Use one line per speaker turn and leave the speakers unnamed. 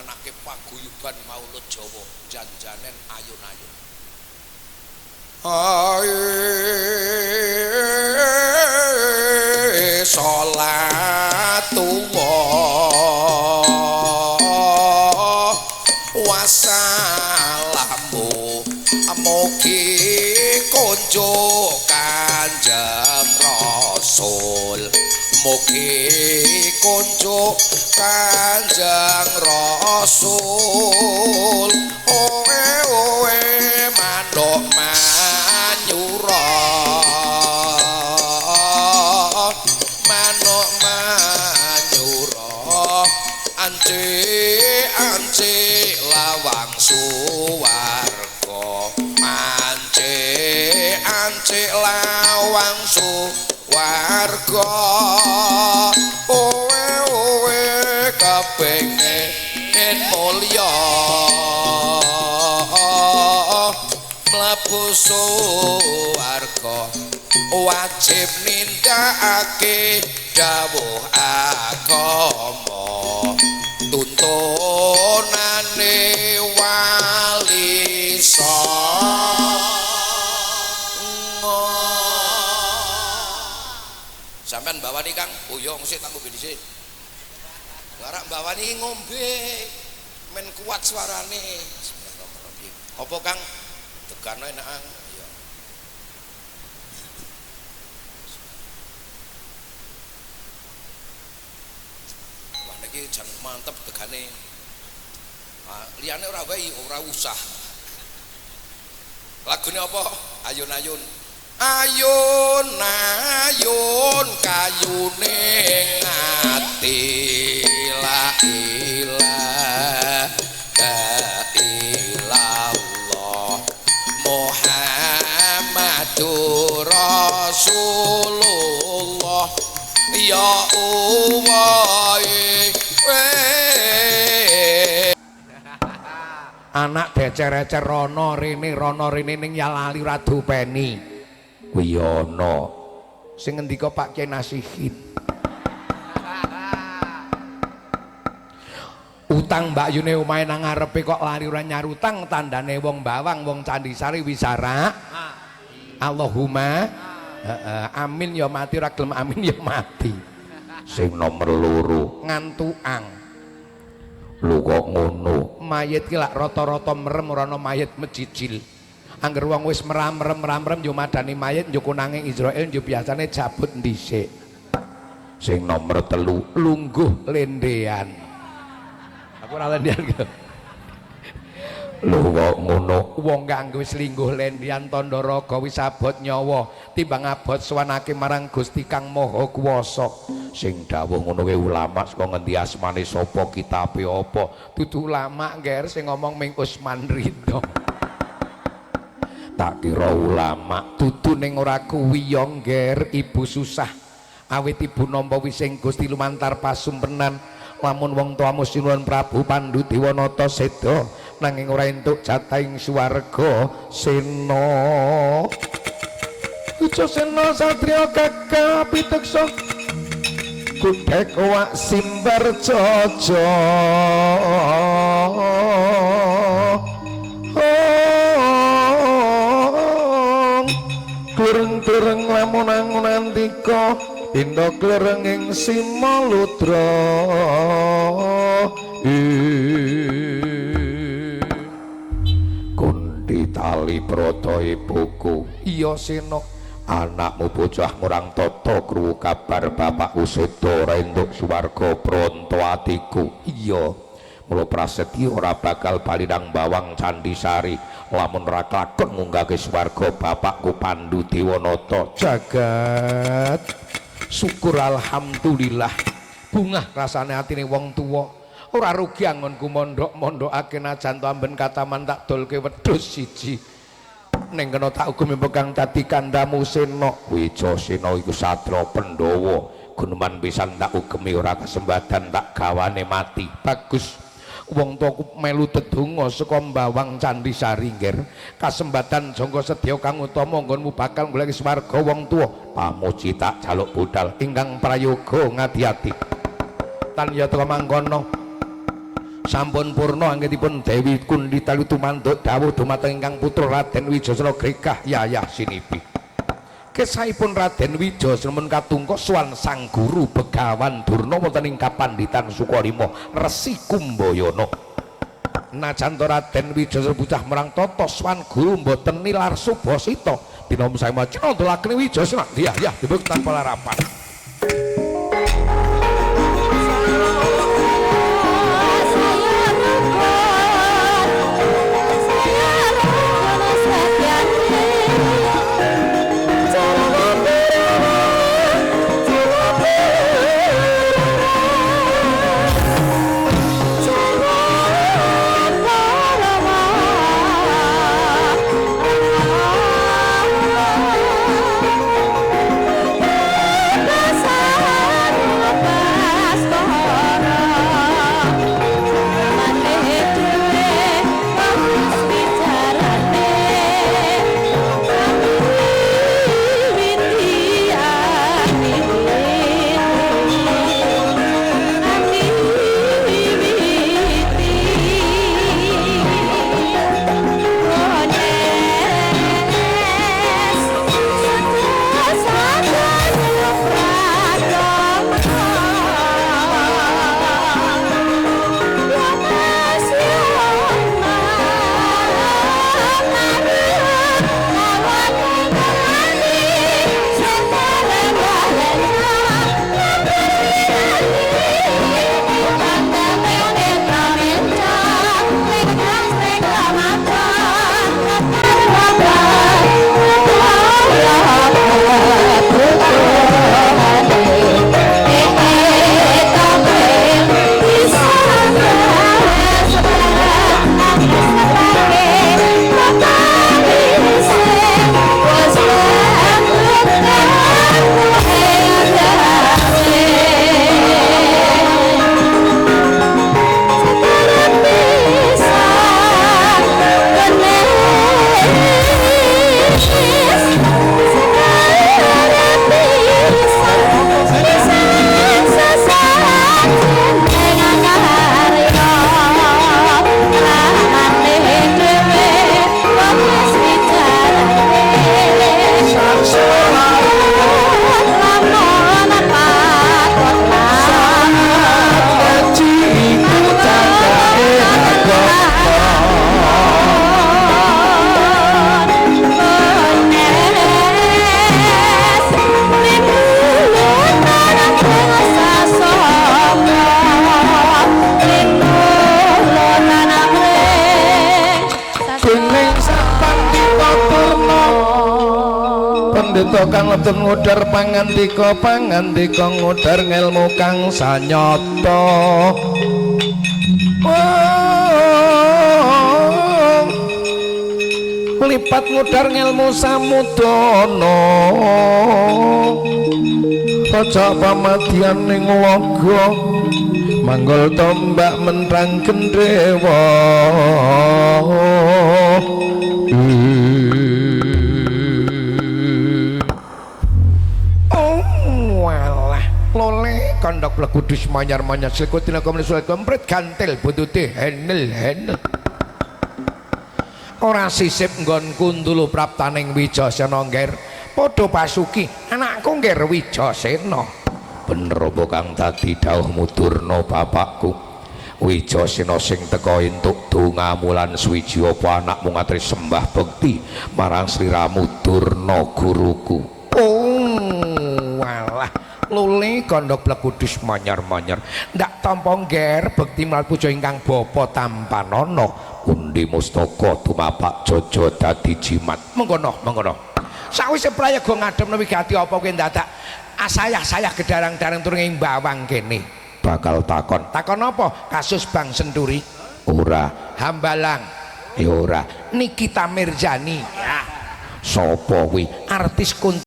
anake paguyuban Maulud Jawa janjanen ayun-ayun. Sholatullah wassalamu mugi kunjuk Kanjeng Rasul, mugi kunjuk Kanjeng Rasul. Owe owe mandok manyura, manuk manyura, ance ance lawang suwarga, ance ance lawang suwarga. Owe owe kepengin mulya mlebu suwarga, wajib nindakake dawuh agama, tuntunane wali songo. Sampeyan mbawani Kang, boyo sik tak ngombe dhisik. Barak mbawani ngombe men kuat suarane. Apa Kang? Tegana enakan. Iya. Wah niki jan mantep tegane. Liyane ora wae ora usah. Lagune apa? Ayun-ayun. Ayun ayun kayune ati la ilaha illallah Muhammadur Rasulullah ya Allah. Anak decer-decer rono rene ning yalali radupeni kuwi ana sing ngendika Pak Kyai Nasihin. Utang Mbak Yune omahe nang ngarepe kok lali ora nyarutang, tandane wong bawang wong Candisari wisara. Allahumma amin ya mati, ora gelem amin ya mati. Sing nomor loro ngantuang. Lho kok ngono? Mayit ki lak rata-rata merem ora ana mayit mejijil. Angger wong wis merem yo madani mayit yo konange Israil yo biasane jabut dhisik. Sing nomor telu lungguh lendean. Aku ora lendean kok. Lho kok ngono? Wong kang wis lingguh lendean tandha raga wis abot nyawa timbang abot suwanake marang Gusti Kang Maha Kuwasa. Sing dawuh ngono kuwi ulama saka ngendi asmane sapa, kitabe apa? Dudu ulama ngger sing ngomong ming Usman Ridho. Tak kira ulama dudu ning ora kuwi ya ngger, ibu susah awit ibu nampa wising Gusti lumantar pasumpenan. Lamun wong tuamu sinuwun Prabu Pandhu Dewanata seda nanging ora entuk jatahing swarga. Sena uca sena satriya gagah piteksa kudhek wak simbar jaja. Klureng-klureng lamun antika pindha klerenging Simaludra. Kundi tali brata ibuku. Iya Sena, anakmu bocah murang tata krungu kabar bapakku seda ora entuk swarga pronto atiku. Iya, mula prasetya ora bakal bali nang bawang Candisari lamun ora klakon munggahke swarga bapakku Pandhu Dewanata. Jagat syukur alhamdulillah. Bungah rasane atine wong tuwa. Ora rugi angonku mondhok-mondhokake najan to amben kataman tak dolke wedhus siji. Ning kena tak ugemi pegang dadi kandamu Sena. Wija Sena iku satra Pandhawa. Guneman pisan tak ugemi ora kesempatan tak gawane mati. Bagus. Wong tuaku melu dedonga saka Mbawang Candisari ngger. Kasempatan jangka sedya kang utama nggonmu bakal golek swarga wong tuwa. Pamuji tak jaluk budal ingkang prayoga ngati-ati. Tan ya teka mangkono sampun purna anggenipun Dewi Kundita tumanduk dawuh dumateng ingkang putra Raden Wijayasena gregah yayah sinipi. Kesahipun Raden Wijayasena men katungka sowan sang guru Begawan Durna wonten ing kapandhitan Sukarima Resi Kumbayana. Najan Raden Wijayasena bocah merang tata sowan guru mboten nilar Subasita dinampa sang macana ndolaken Wijayasena ya dibuk tanpa larapan. Pandhita kang lebet ngudar pangandika ngudar ngelmu kang sanyata. Lipat ngudar ngelmu samudana. Raja pamadyan ning waga manggol tombak mentrang gendhewa. Lole kandhak plekudus manyar-manyar sekutina komene surat kompret gantel buntute henel ora sisip nggon kundulu praptaning Wijayasena ngger padha pasuki anakku ngger Wijayasena. Bener apa kang dadi dawuhmu Durna bapakku? Wijayasena sing teka entuk dongamu lan suwiji apa anakmu ngatri sembah bekti marang sliramu Durna guruku. Walah luli kandhak plekudus manyar-manyar ndak tampa ngger bekti marang puja ingkang bapa tampanana pundi mustaka tumapak jaja dadi jimat. Mengkono sawise prayoga ngadhemna wigati apa kowe ndadak asayah-sayah gedarang-darang turun ing bawang kene. Bakal takon apa kasus Bang Senturi? Ora. Hambalang ya ora. Nikita Mirzani ya sapa kuwi artis